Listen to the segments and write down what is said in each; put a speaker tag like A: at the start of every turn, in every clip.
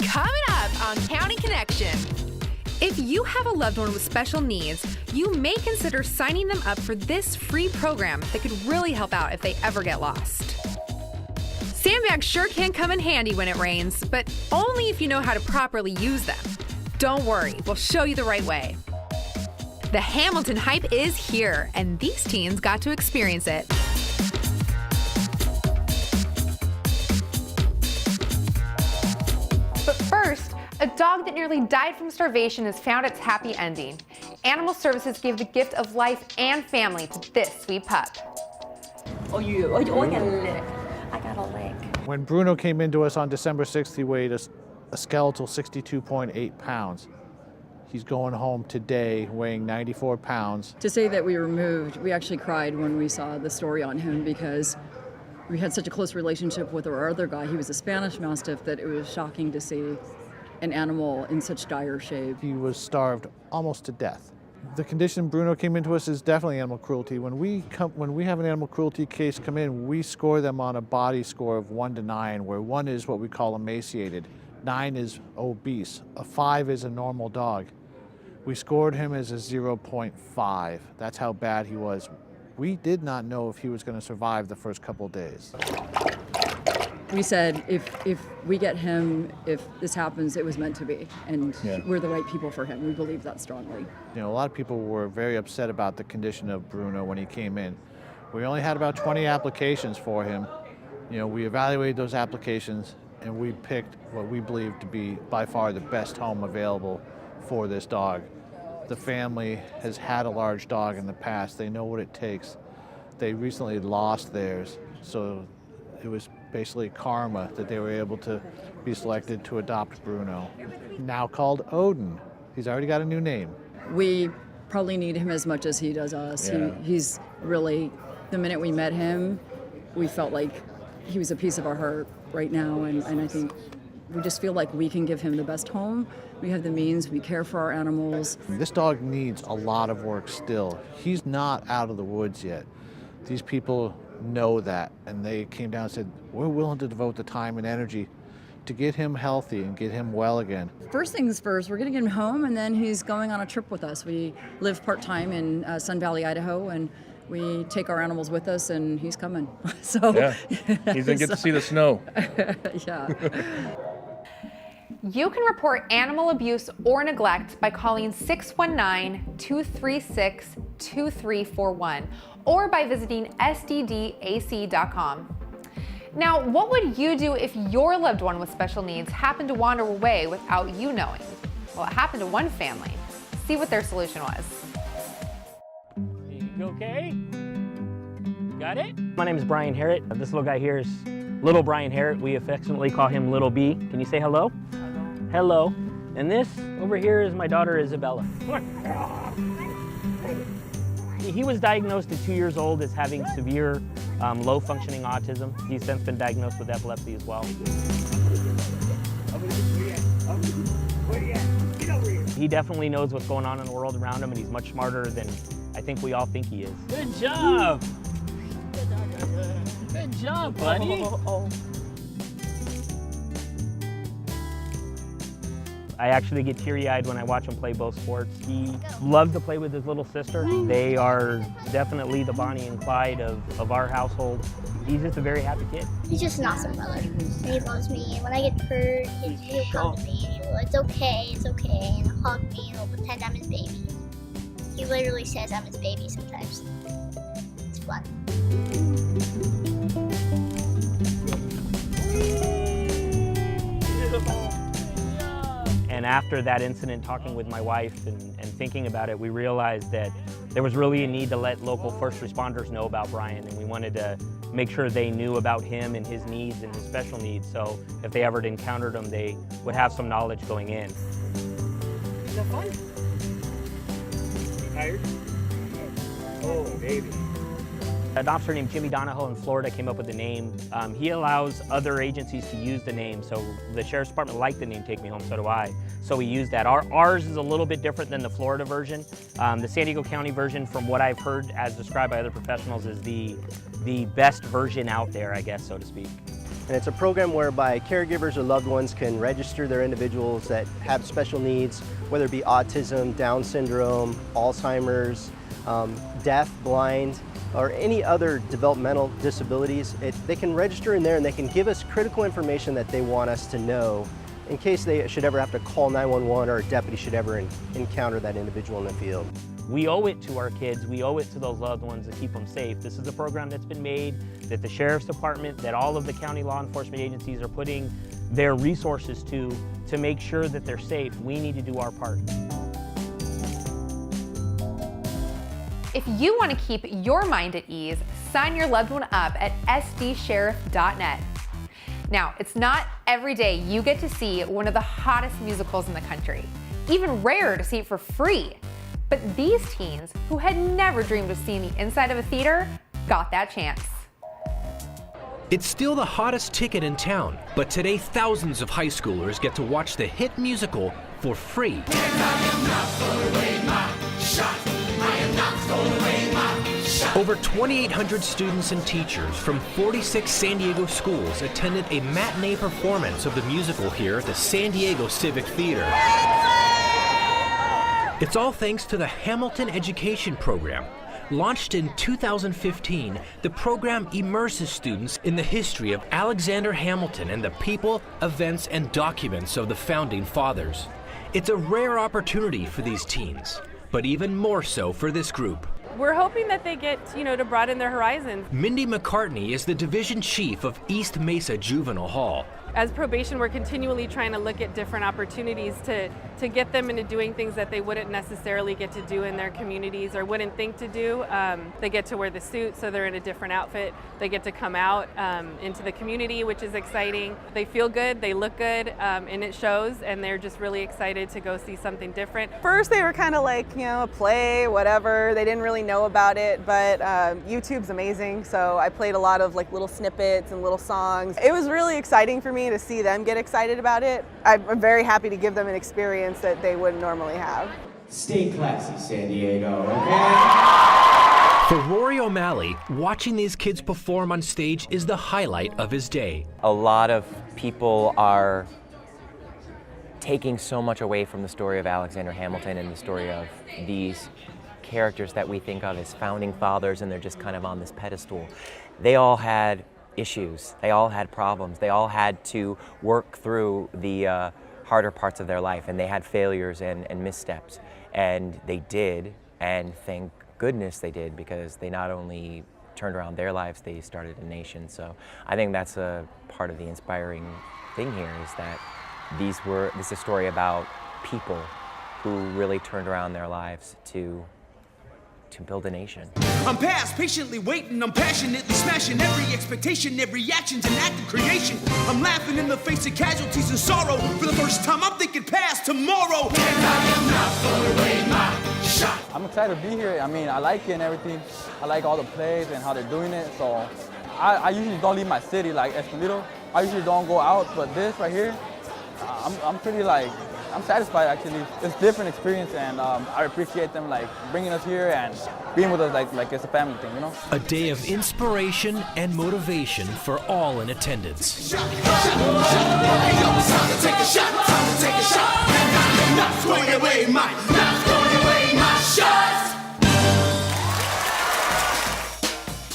A: Coming up on County Connection. If you have a loved one with special needs, you may consider signing them up for this free program that could really help out if they ever get lost. Sandbags sure can come in handy when it rains, but only if you know how to properly use them. Don't worry, we'll show you the right way. The Hamilton hype is here, and these teens got to experience it. But first, a dog that nearly died from starvation has found its happy ending. Animal Services gave the gift of life and family to this sweet pup.
B: Oh, I got a lick. I got a lick.
C: When Bruno came into us on December 6th, he weighed a skeletal 62.8 pounds. He's going home today weighing 94 pounds.
D: To say that we were moved, we actually cried when we saw the story on him because we had such a close relationship with our other guy. He was a Spanish Mastiff that it was shocking to see an animal in such dire shape.
C: He was starved almost to death. The condition Bruno came into us is definitely animal cruelty. When we have an animal cruelty case come in, we score them on a body score of 1 to 9, where 1 is what we call emaciated, 9 is obese, a 5 is a normal dog. We scored him as a 0.5. That's how bad he was. We did not know if he was going to survive the first couple days.
D: We said, if we get him, if this happens, it was meant to be, and we're the right people for him. We believe that strongly.
C: You know, a lot of people were very upset about the condition of Bruno when he came in. We only had about 20 applications for him. You know, we evaluated those applications, and we picked what we believe to be by far the best home available for this dog. The family has had a large dog in the past. They know what it takes. They recently lost theirs, so it was basically karma that they were able to be selected to adopt Bruno, now called Odin. He's already got a new name.
D: We probably need him as much as he does us.
C: Yeah.
D: He's really, the minute we met him, we felt like he was a piece of our heart right now, and I think we just feel like we can give him the best home. We have the means, we care for our animals.
C: This dog needs a lot of work still. He's not out of the woods yet. These people know that, and they came down and said, we're willing to devote the time and energy to get him healthy and get him well again.
D: First things first, we're getting him home, and then he's going on a trip with us. We live part-time in Sun Valley, Idaho, and we take our animals with us, and he's coming. So
E: yeah, he's gonna get to see the snow.
D: Yeah.
A: You can report animal abuse or neglect by calling 619-236-2341 or by visiting sddac.com. Now, what would you do if your loved one with special needs happened to wander away without you knowing? Well, it happened to one family. See what their solution was.
F: You okay? Got it? My name is Brian Harrett. This little guy here is Little Brian Harrett. We affectionately call him Little B. Can you say hello? Hello. And this over here is my daughter Isabella. He was diagnosed at 2 years old as having severe low functioning autism. He's since been diagnosed with epilepsy as well. He definitely knows what's going on in the world around him, and he's much smarter than I think we all think he is. Good job. Good job, buddy. I actually get teary-eyed when I watch him play both sports. He loves to play with his little sister. They are definitely the Bonnie and Clyde of our household. He's just a very happy kid.
G: He's just an awesome brother. He loves me, and when I get hurt, he'll come to me and he'll go, it's okay, and he'll hug me, and he'll pretend I'm his baby. He literally says I'm his baby sometimes. It's fun.
F: And after that incident, talking with my wife and thinking about it, we realized that there was really a need to let local first responders know about Brian, and we wanted to make sure they knew about him and his needs and his special needs, so if they ever encountered him, they would have some knowledge going in.
E: Is that fun? You tired? Oh, baby.
F: An officer named Jimmy Donahoe in Florida came up with the name. He allows other agencies to use the name, so the Sheriff's Department liked the name Take Me Home, so do I. So we use that. Ours is a little bit different than the Florida version. The San Diego County version, from what I've heard as described by other professionals, is the best version out there, I guess, so to speak.
H: And it's a program whereby caregivers or loved ones can register their individuals that have special needs, whether it be autism, Down syndrome, Alzheimer's, deaf, blind, or any other developmental disabilities. They can register in there and they can give us critical information that they want us to know in case they should ever have to call 911 or a deputy should ever encounter that individual in the field.
F: We owe it to our kids, we owe it to those loved ones to keep them safe. This is a program that's been made, that the Sheriff's Department, that all of the county law enforcement agencies are putting their resources to make sure that they're safe. We need to do our part.
A: If you want to keep your mind at ease, sign your loved one up at sdsheriff.net. Now, it's not every day you get to see one of the hottest musicals in the country. Even rarer to see it for free. But these teens, who had never dreamed of seeing the inside of a theater, got that chance.
I: It's still the hottest ticket in town, but today thousands of high schoolers get to watch the hit musical for free. Over 2,800 students and teachers from 46 San Diego schools attended a matinee performance of the musical here at the San Diego Civic Theater. It's all thanks to the Hamilton Education Program. Launched in 2015, the program immerses students in the history of Alexander Hamilton and the people, events, and documents of the Founding Fathers. It's a rare opportunity for these teens, but even more so for this group.
J: We're hoping that they get, to broaden their horizons.
I: Mindy McCartney is the division chief of East Mesa Juvenile Hall.
J: As probation, we're continually trying to look at different opportunities to get them into doing things that they wouldn't necessarily get to do in their communities or wouldn't think to do. They get to wear the suit, so they're in a different outfit. They get to come out into the community, which is exciting. They feel good, they look good, and it shows, and they're just really excited to go see something different.
K: First, they were kind of like, a play, whatever. They didn't really know about it, but YouTube's amazing, so I played a lot of little snippets and little songs. It was really exciting for me to see them get excited about it. I'm very happy to give them an experience that they wouldn't normally have.
L: Stay classy, San Diego, okay?
I: For Rory O'Malley, watching these kids perform on stage is the highlight of his day.
M: A lot of people are taking so much away from the story of Alexander Hamilton and the story of these characters that we think of as founding fathers, and they're just kind of on this pedestal. They all had issues, they all had problems, they all had to work through the harder parts of their life, and they had failures and missteps, and they did, and thank goodness they did, because they not only turned around their lives, they started a nation. So I think that's a part of the inspiring thing here, is that this is a story about people who really turned around their lives to build a nation.
N: I'm past patiently waiting, I'm passionately smashing every expectation, every action's an act of creation. I'm laughing in the face of casualties and sorrow. For the first time, I'm thinking past tomorrow. And I am not throwing away my shot.
O: I'm excited to be here. I mean, I like it and everything. I like all the plays and how they're doing it. So I usually don't leave my city, like Escondido. I usually don't go out, but this right here, I'm pretty I'm satisfied actually. It's a different experience, and I appreciate them bringing us here and being with us like it's a family thing,
I: A day of inspiration and motivation for all in attendance.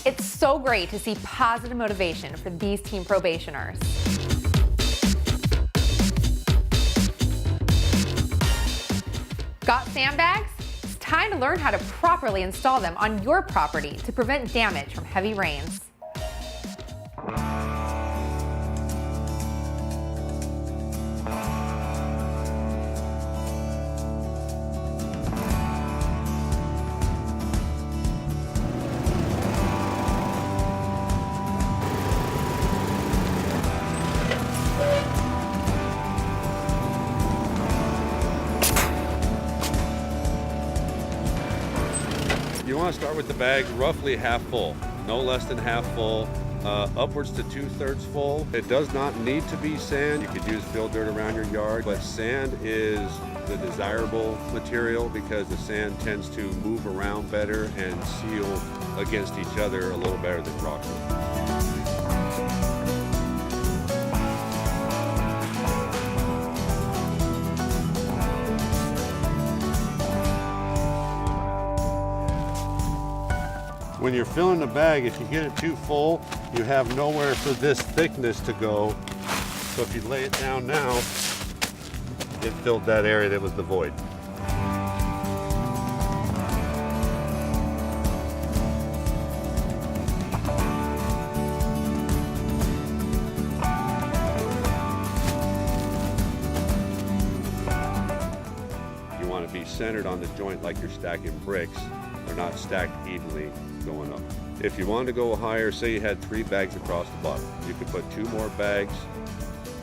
A: It's so great to see positive motivation for these teen probationers. Got sandbags? It's time to learn how to properly install them on your property to prevent damage from heavy rains.
P: You want to start with the bag roughly half full, no less than half full, upwards to 2/3 full. It does not need to be sand. You could use field dirt around your yard, but sand is the desirable material because the sand tends to move around better and seal against each other a little better than rock would. When you're filling the bag, if you get it too full, you have nowhere for this thickness to go. So if you lay it down now, it filled that area that was the void. You want to be centered on the joint like you're stacking bricks. They're not stacked evenly going up. If you wanted to go higher, say you had 3 bags across the bottom, you could put 2 more bags,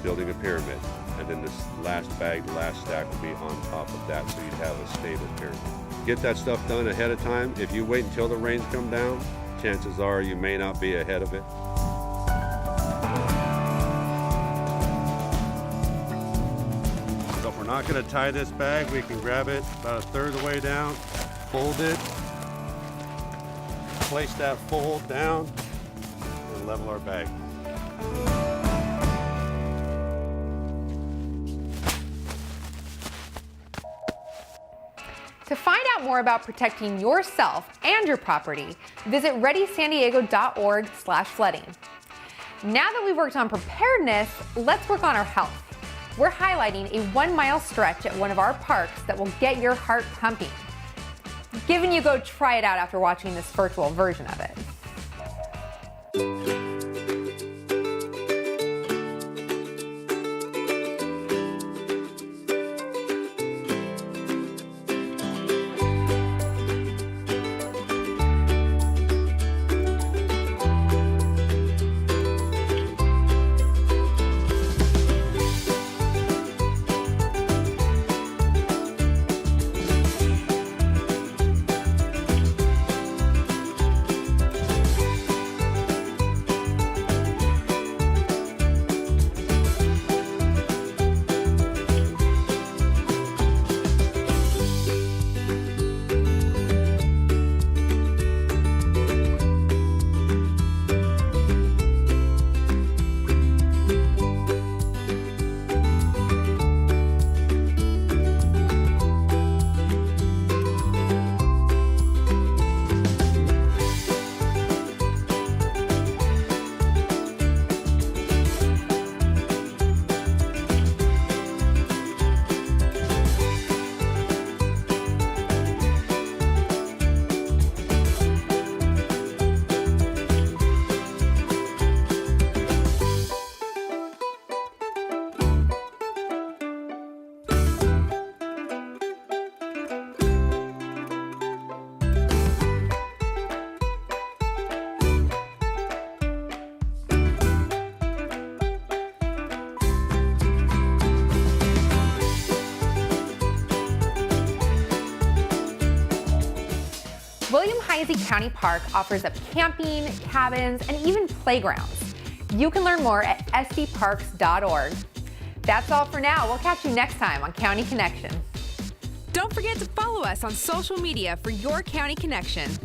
P: building a pyramid, and then this last bag, the last stack would be on top of that, so you'd have a stable pyramid. Get that stuff done ahead of time. If you wait until the rains come down, chances are you may not be ahead of it. So if we're not going to tie this bag, we can grab it about 1/3 of the way down, fold it, place that fold down, and level our bag.
A: To find out more about protecting yourself and your property, visit readysandiego.org/flooding. Now that we've worked on preparedness, let's work on our health. We're highlighting a 1-mile stretch at one of our parks that will get your heart pumping. Giving you go try it out after watching this virtual version of it. William Hisey County Park offers up camping, cabins, and even playgrounds. You can learn more at sdparks.org. That's all for now. We'll catch you next time on County Connection. Don't forget to follow us on social media for your County Connection.